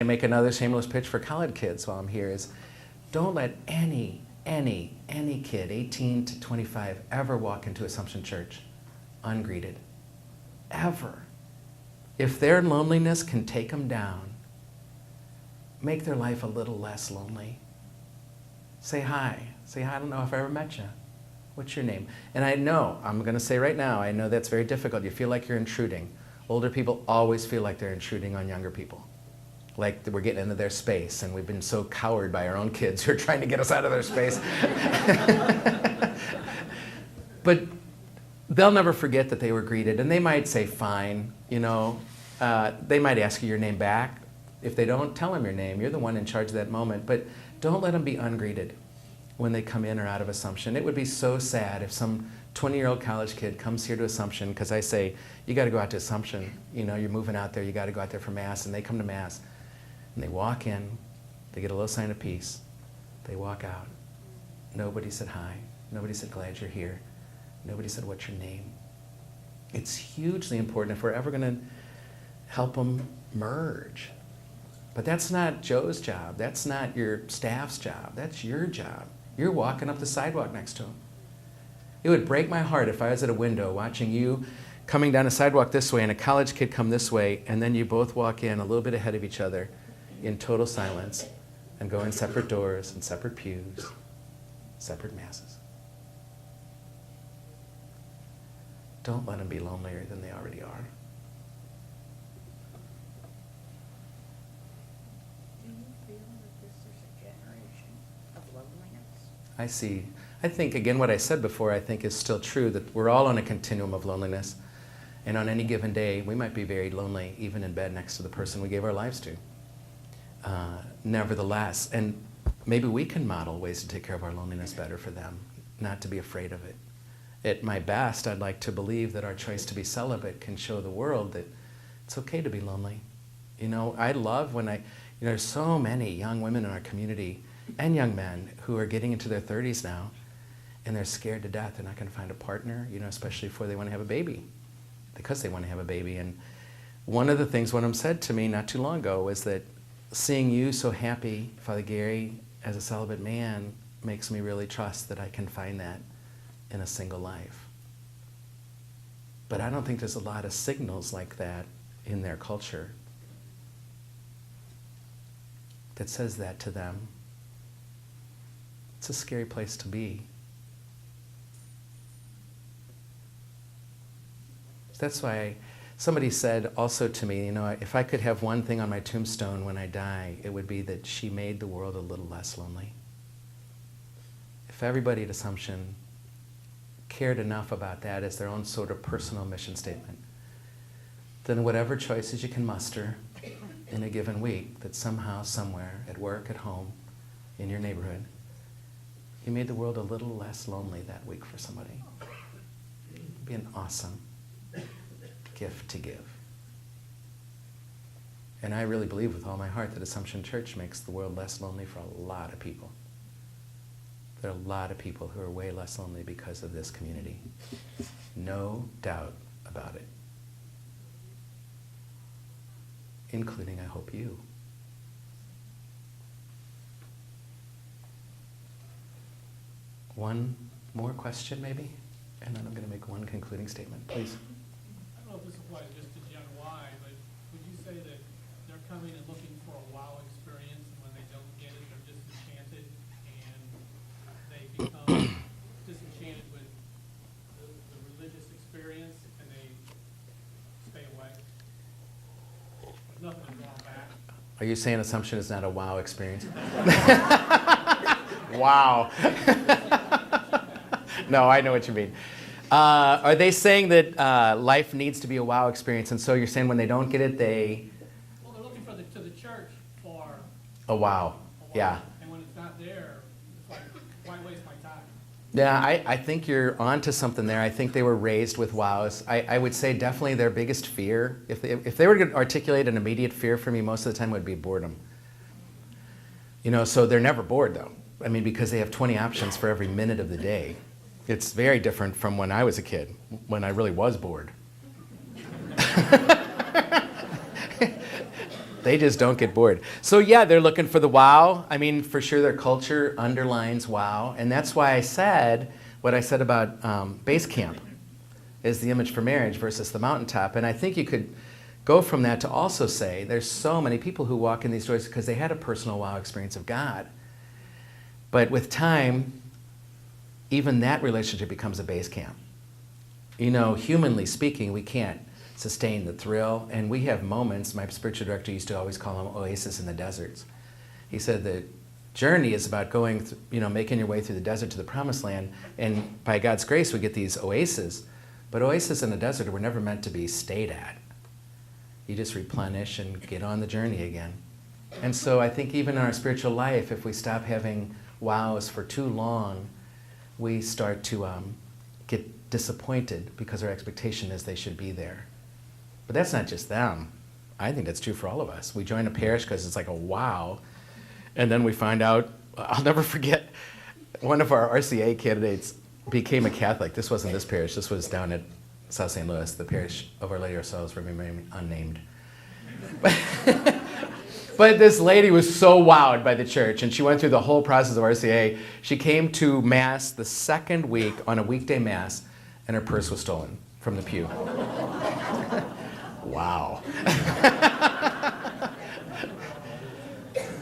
And make another shameless pitch for college kids while I'm here is don't let any kid 18 to 25 ever walk into Assumption Church ungreeted. Ever. If their loneliness can take them down, make their life a little less lonely. Say hi. Say hi, I don't know if I ever met you. What's your name? And I know, I'm going to say right now, I know that's very difficult. You feel like you're intruding. Older people always feel like they're intruding on younger people. Like we're getting into their space, and we've been so cowed by our own kids who are trying to get us out of their space. But they'll never forget that they were greeted, and they might say, fine, you know. They might ask you your name back. If they don't, tell them your name. You're the one in charge of that moment. But don't let them be ungreeted when they come in or out of Assumption. It would be so sad if some 20-year-old college kid comes here to Assumption, because I say, you got to go out to Assumption. You know, you're moving out there, you got to go out there for Mass, and they come to Mass. And they walk in, they get a little sign of peace, they walk out. Nobody said hi, nobody said glad you're here, nobody said what's your name. It's hugely important if we're ever going to help them merge. But that's not Joe's job, that's not your staff's job, that's your job. You're walking up the sidewalk next to them. It would break my heart if I was at a window watching you coming down a sidewalk this way and a college kid come this way, and then you both walk in a little bit ahead of each other in total silence and go in separate doors and separate pews, separate masses. Don't let them be lonelier than they already are. Do you feel that this is a generation of loneliness? I see. I think, again, what I said before, I think is still true, that we're all on a continuum of loneliness. And on any given day, we might be very lonely, even in bed next to the person we gave our lives to. Nevertheless, and maybe we can model ways to take care of our loneliness better for them, not to be afraid of it. At my best, I'd like to believe that our choice to be celibate can show the world that it's okay to be lonely. You know, I love when there's so many young women in our community and young men who are getting into their 30s now, and they're scared to death they're not going to find a partner, you know, especially before they want to have a baby, because they want to have a baby. And one of the things one of them said to me not too long ago was that seeing you so happy, Father Gary, as a celibate man, makes me really trust that I can find that in a single life. But I don't think there's a lot of signals like that in their culture that says that to them. It's a scary place to be. That's why somebody said also to me, you know, if I could have one thing on my tombstone when I die, it would be that she made the world a little less lonely. If everybody at Assumption cared enough about that as their own sort of personal mission statement, then whatever choices you can muster in a given week, that somehow, somewhere, at work, at home, in your neighborhood, you made the world a little less lonely that week for somebody. It'd be an awesome gift to give. And I really believe with all my heart that Assumption Church makes the world less lonely for a lot of people. There are a lot of people who are way less lonely because of this community. No doubt about it. Including, I hope, you. One more question, maybe? And then I'm going to make one concluding statement. Please. I don't know if this applies just to Gen Y, but would you say that they're coming and looking for a wow experience, and when they don't get it, they're disenchanted, and they become disenchanted with the religious experience, and they stay away? There's nothing to draw back. Are you saying Assumption is not a wow experience? Wow. No, I know what you mean. Are they saying that life needs to be a wow experience, and so you're saying when they don't get it, they... Well, they're looking to the church for A wow. a wow. Yeah. And when it's not there, it's like, why waste my time? Yeah, I think you're onto something there. I think they were raised with wows. I would say definitely their biggest fear, if they were to articulate an immediate fear for me, most of the time would be boredom. You know, so they're never bored though. I mean, because they have 20 options for every minute of the day. It's very different from when I was a kid, when I really was bored. They just don't get bored. So yeah, they're looking for the wow. I mean, for sure their culture underlines wow. And that's why I said what I said about base camp is the image for marriage versus the mountaintop. And I think you could go from that to also say there's so many people who walk in these doors because they had a personal wow experience of God. But with time, even that relationship becomes a base camp. You know, humanly speaking, we can't sustain the thrill. And we have moments, my spiritual director used to always call them oasis in the deserts. He said the journey is about going, making your way through the desert to the promised land. And by God's grace, we get these oases. But oases in the desert were never meant to be stayed at. You just replenish and get on the journey again. And so I think even in our spiritual life, if we stop having wows for too long, we start to get disappointed because our expectation is they should be there. But that's not just them. I think that's true for all of us. We join a parish because it's like a wow, and then we find out, I'll never forget, one of our RCA candidates became a Catholic. This wasn't this parish, this was down at South St. Louis, the parish of Our Lady of Our Souls, remain unnamed. But this lady was so wowed by the church, and she went through the whole process of RCA. She came to Mass the second week on a weekday Mass, and her purse was stolen from the pew. Wow.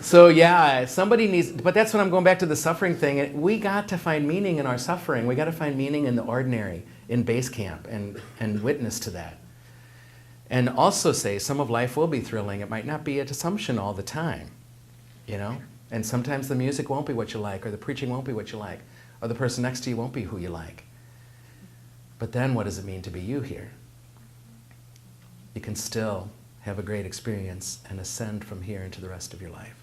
So yeah, somebody needs, but that's when I'm going back to the suffering thing. We got to find meaning in our suffering. We got to find meaning in the ordinary, in base camp, and witness to that. And also say some of life will be thrilling. It might not be an assumption all the time, And sometimes the music won't be what you like, or the preaching won't be what you like, or the person next to you won't be who you like. But then what does it mean to be you here? You can still have a great experience and ascend from here into the rest of your life.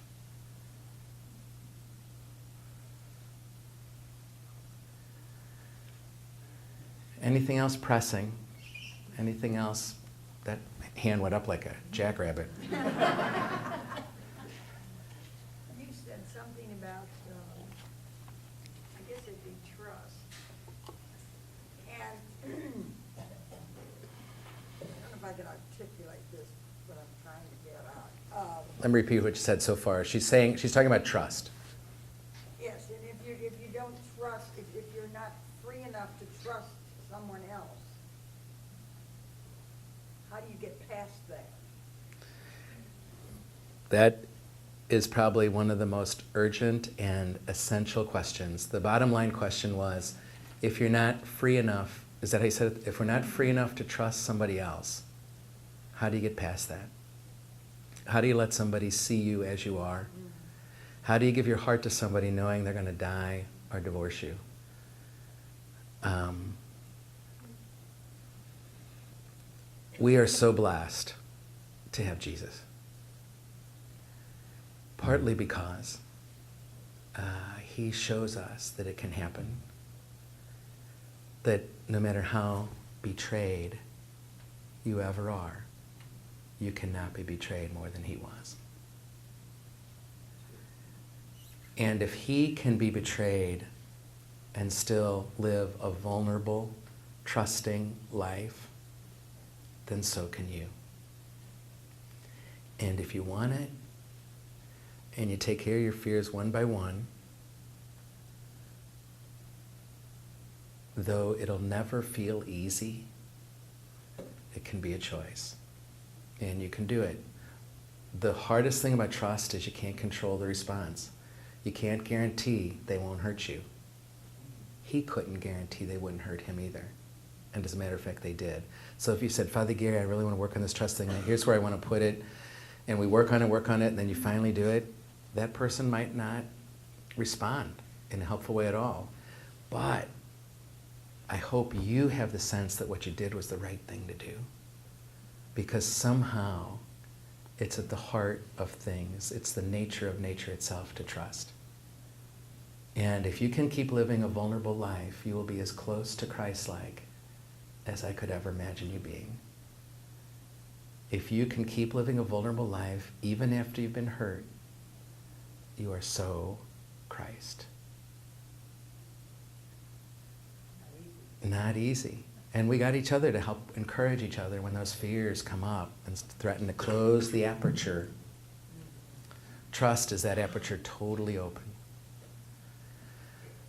Anything else pressing? Anything else? That hand went up like a jackrabbit. You said something about, I guess it'd be trust. And I don't know if I can articulate this, what I'm trying to get out. Let me repeat what you said so far. She's talking about trust. Yes, and if you don't trust, if you're not free enough to trust someone else, how do you get past that? That is probably one of the most urgent and essential questions. The bottom line question was, if you're not free enough, is that how you said it? If we're not free enough to trust somebody else, how do you get past that? How do you let somebody see you as you are? How do you give your heart to somebody knowing they're going to die or divorce you? We are so blessed to have Jesus. Partly because he shows us that it can happen. That no matter how betrayed you ever are, you cannot be betrayed more than he was. And if he can be betrayed and still live a vulnerable, trusting life, then so can you. And if you want it, and you take care of your fears one by one, though it'll never feel easy, it can be a choice. And you can do it. The hardest thing about trust is you can't control the response. You can't guarantee they won't hurt you. He couldn't guarantee they wouldn't hurt him either. And as a matter of fact, they did. So if you said, Father Gary, I really want to work on this trust thing, and here's where I want to put it, and we work on it, and then you finally do it, that person might not respond in a helpful way at all. But I hope you have the sense that what you did was the right thing to do. Because somehow it's at the heart of things. It's the nature of nature itself to trust. And if you can keep living a vulnerable life, you will be as close to Christ-like as I could ever imagine you being. If you can keep living a vulnerable life, even after you've been hurt, you are so Christ. Not easy. And we got each other to help encourage each other when those fears come up and threaten to close the aperture Trust is that aperture totally open.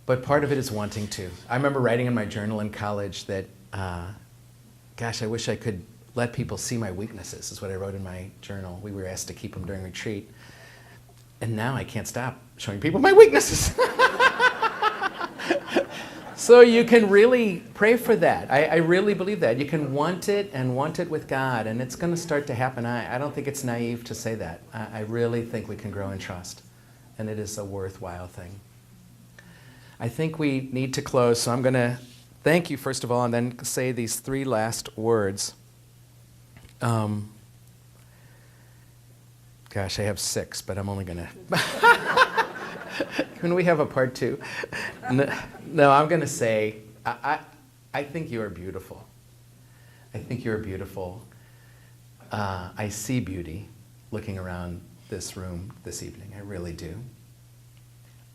But part of it is wanting to. I remember writing in my journal in college that, gosh, I wish I could let people see my weaknesses, is what I wrote in my journal. We were asked to keep them during retreat. And now I can't stop showing people my weaknesses. So you can really pray for that. I really believe that. You can want it and want it with God, and it's going to start to happen. I don't think it's naive to say that. I really think we can grow in trust, and it is a worthwhile thing. I think we need to close, so I'm going to thank you first of all, and then say these 3 last words. Gosh, I have 6, but I'm only going to... Can we have a part 2? No, I'm going to say, I think you are beautiful. I think you're beautiful. I see beauty looking around this room this evening. I really do.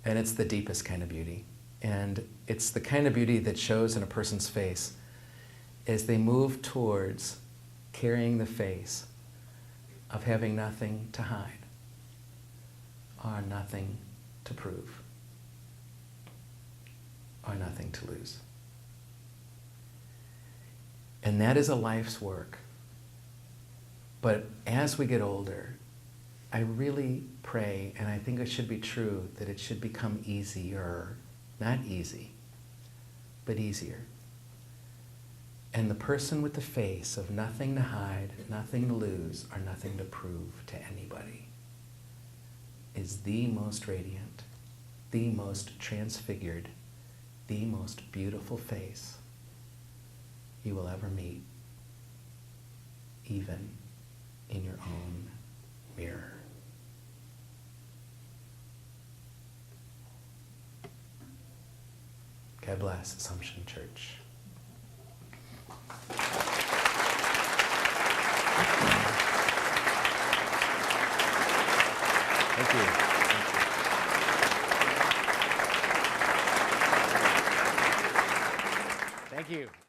And it's the deepest kind of beauty. And it's the kind of beauty that shows in a person's face as they move towards carrying the face of having nothing to hide or nothing to prove or nothing to lose. And that is a life's work. But as we get older, I really pray, and I think it should be true, that it should become easier. Not easy, but easier. And the person with the face of nothing to hide, nothing to lose, or nothing to prove to anybody is the most radiant, the most transfigured, the most beautiful face you will ever meet, even in your own mirror. God bless Assumption Church. Thank you. Thank you.